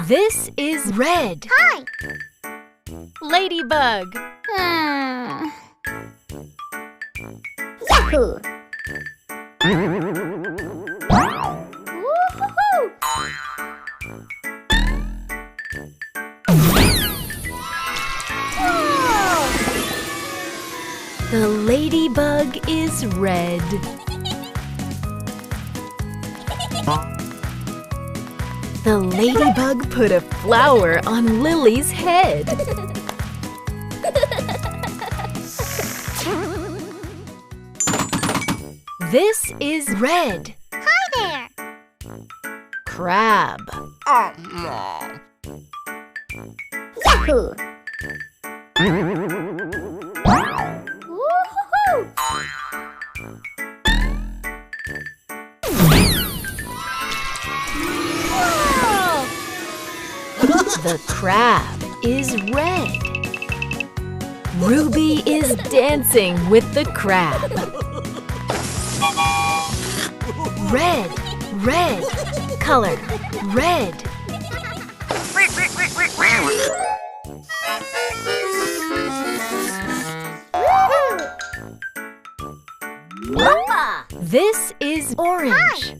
This is red. Hi. Ladybug. Yahoo! The ladybug is red. The ladybug put a flower on Lily's head. This is red. Hi there. Crab. Yahoo! The crab is red. Ruby is dancing with the crab. Red, red, color, red. This is orange.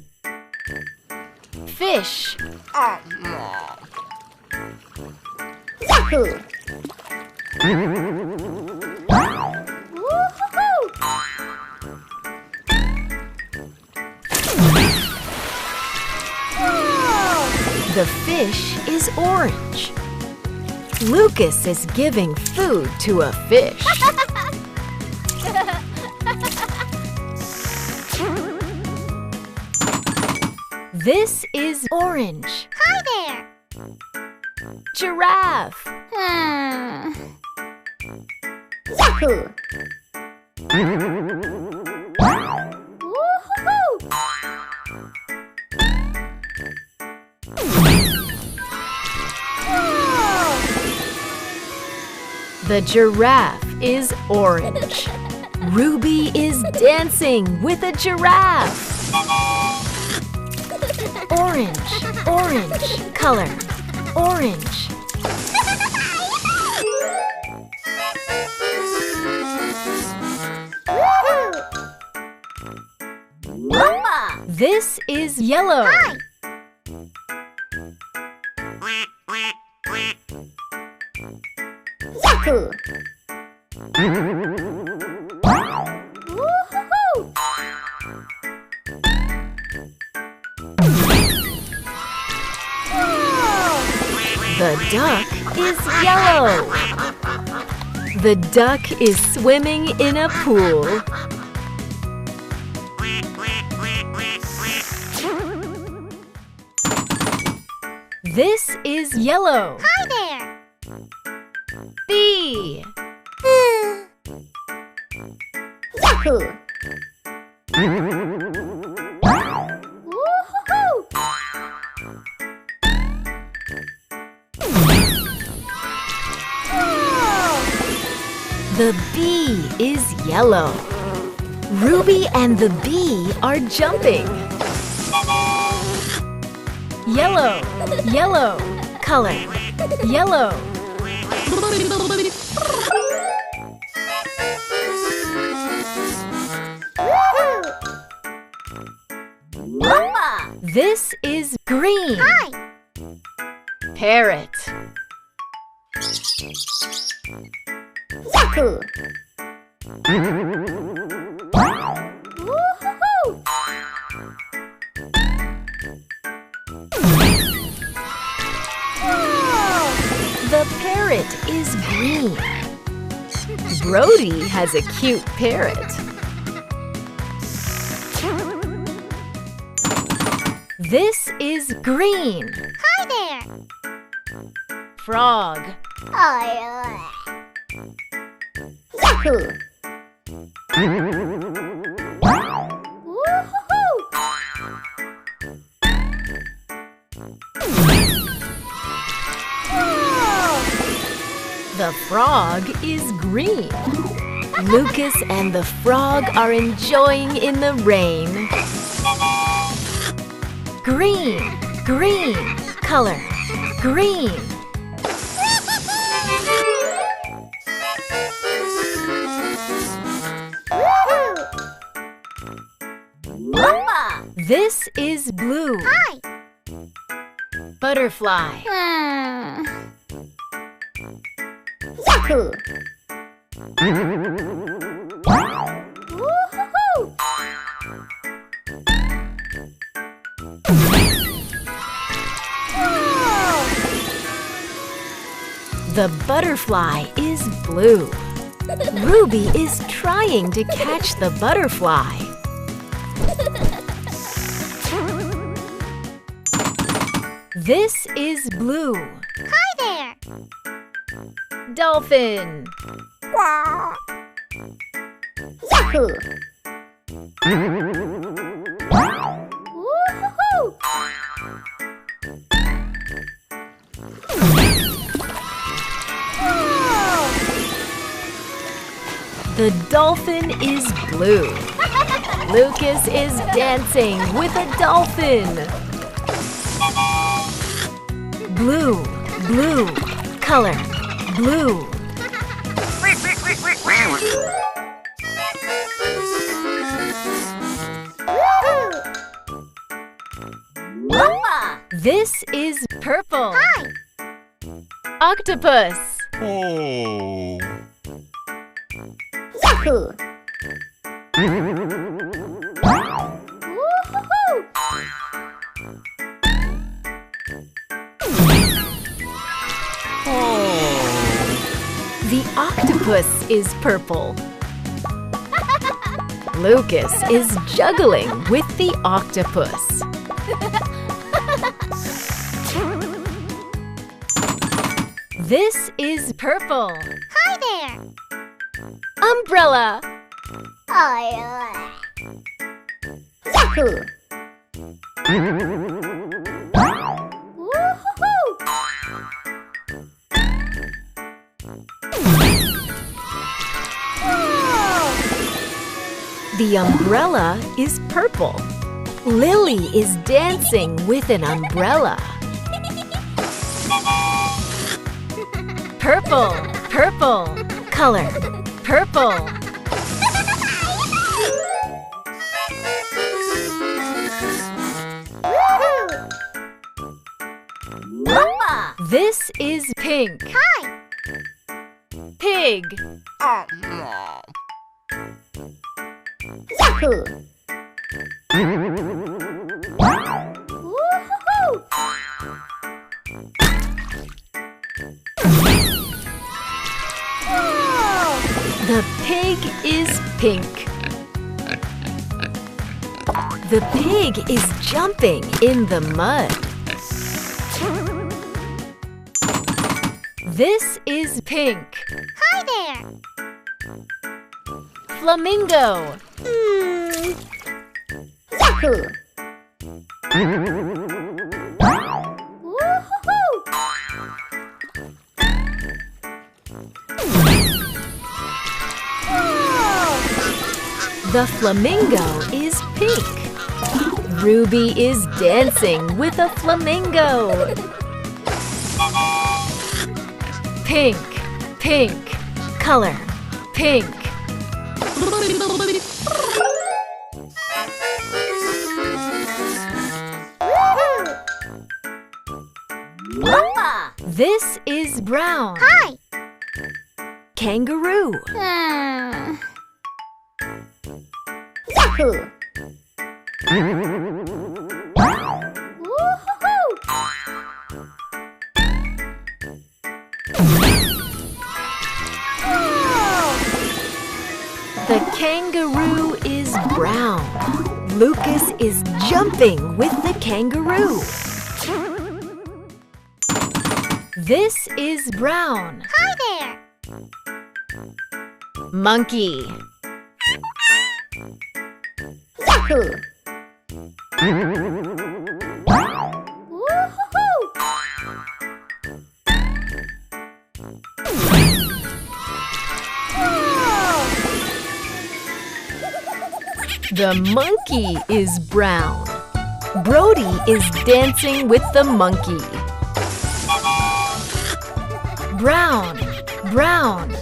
Fish. Yahoo! The fish is orange. Lucas is giving food to a fish. This is orange. Hi there. Giraffe. Yahoo! The giraffe is orange. Ruby is dancing with a giraffe. Orange, orange, color, orange. This is yellow. Hi. Yahoo! The duck is yellow. The duck is swimming in a pool. This is yellow. Hi there. Bee. Yahoo! The bee is yellow. Ruby and the bee are jumping. Yellow, yellow, color, yellow. This is green. Hi. Parrot. Yahoo! The parrot is green. Brody has a cute parrot. This is green. Hi there. Frog. Yahoo! The frog is green. Lucas and the frog are enjoying in the rain. Green, green, color, Green. Papa. This is blue. Hi. Butterfly. Yahoo! Woohoo! The butterfly is blue. Ruby is trying to catch the butterfly. This is blue. Hi there! Dolphin. Yahoo! Woohoo! The dolphin is blue. Lucas is dancing with a dolphin. Blue, blue, color, blue. Papa. This is purple. Hi. Octopus. Oh. Yahoo! Woohoo! The octopus is purple. Lucas is juggling with the octopus. This is purple. Hi there! Umbrella. Yahoo! Woohoo! The umbrella is purple. Lily is dancing with an umbrella. Purple, purple, color, purple. Papa. This is pink. Hi. Pig. Yahoo! Woohoo! The pig is pink. The pig is jumping in the mud. This is pink. Hi there! Flamingo. Yahoo! Woohoo! The flamingo is pink. Ruby is dancing with a flamingo. Pink, pink, color, pink. Papa. This is brown. Hi. Kangaroo. Yahoo! Woohoo! The kangaroo is brown. Lucas is jumping with the kangaroo. This is brown. Hi there! Monkey. Yahoo! Woohoo! The monkey is brown. Brody is dancing with the monkey. brown, brown.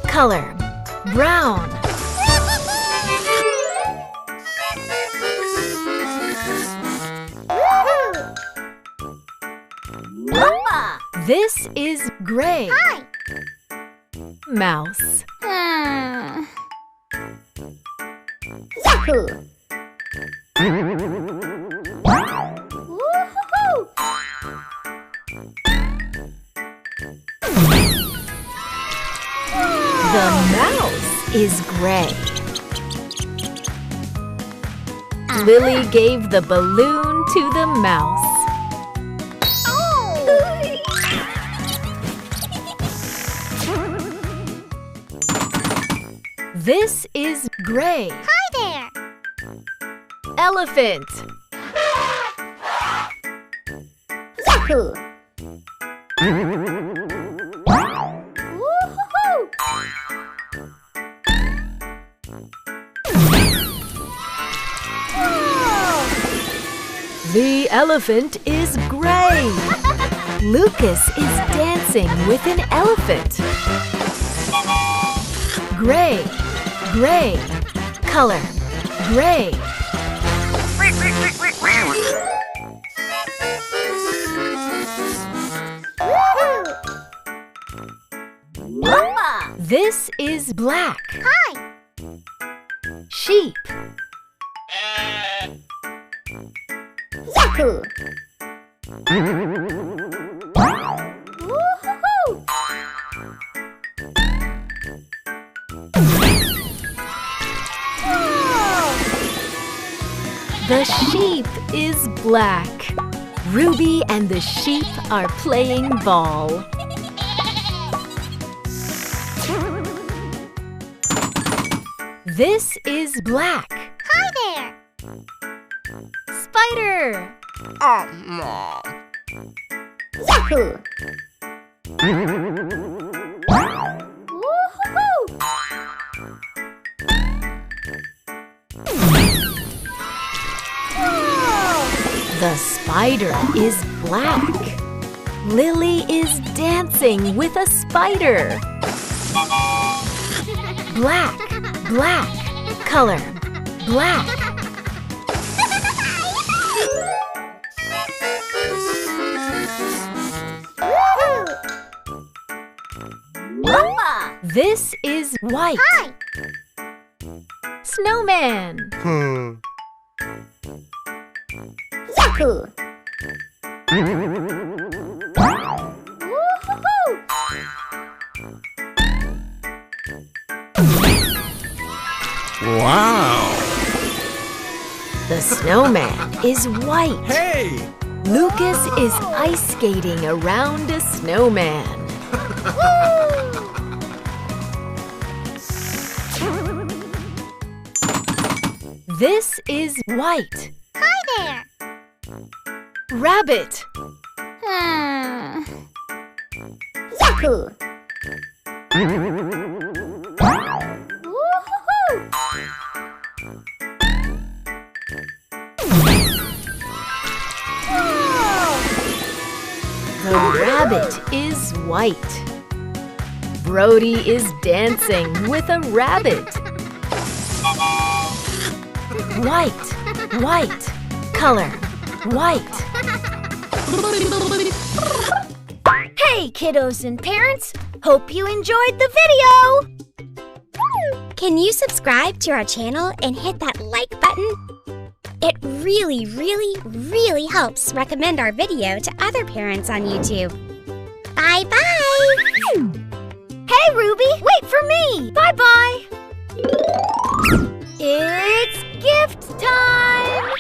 Color, brown. Papa. This is gray. Hi. Mouse. Yahoo! Woo-hoo-hoo! The mouse is gray. Lily gave the balloon to the mouse. This is gray. Hi there! Elephant. Yahoo! Woo-hoo-hoo! The elephant is gray. Lucas is dancing with an elephant. Gray, gray. Color, gray. Papa. This is black. Hi. Sheep. Yahoo! Woo-hoo-hoo! The sheep is black. Ruby and the sheep are playing ball. This is black. Hi there! Spider. Yahoo! Woo-hoo-hoo! The spider is black. Lily is dancing with a spider. Black, black. Color, black. Papa. This is white. Hi. Snowman. Yahoo! Woo-hoo-hoo! Wow! The snowman is white. Hey! Lucas is ice skating around a snowman. This is white. Hi there! Rabbit. Yahoo! Woo-hoo-hoo! The rabbit is white. Brody is dancing with a rabbit. White, white. Color, white. Hey, kiddos and parents! Hope you enjoyed the video! Can you subscribe to our channel and hit that like button? It really, really, really helps recommend our video to other parents on YouTube. Bye-bye! Hey, Ruby! Wait for me! Bye-bye! It's gift time!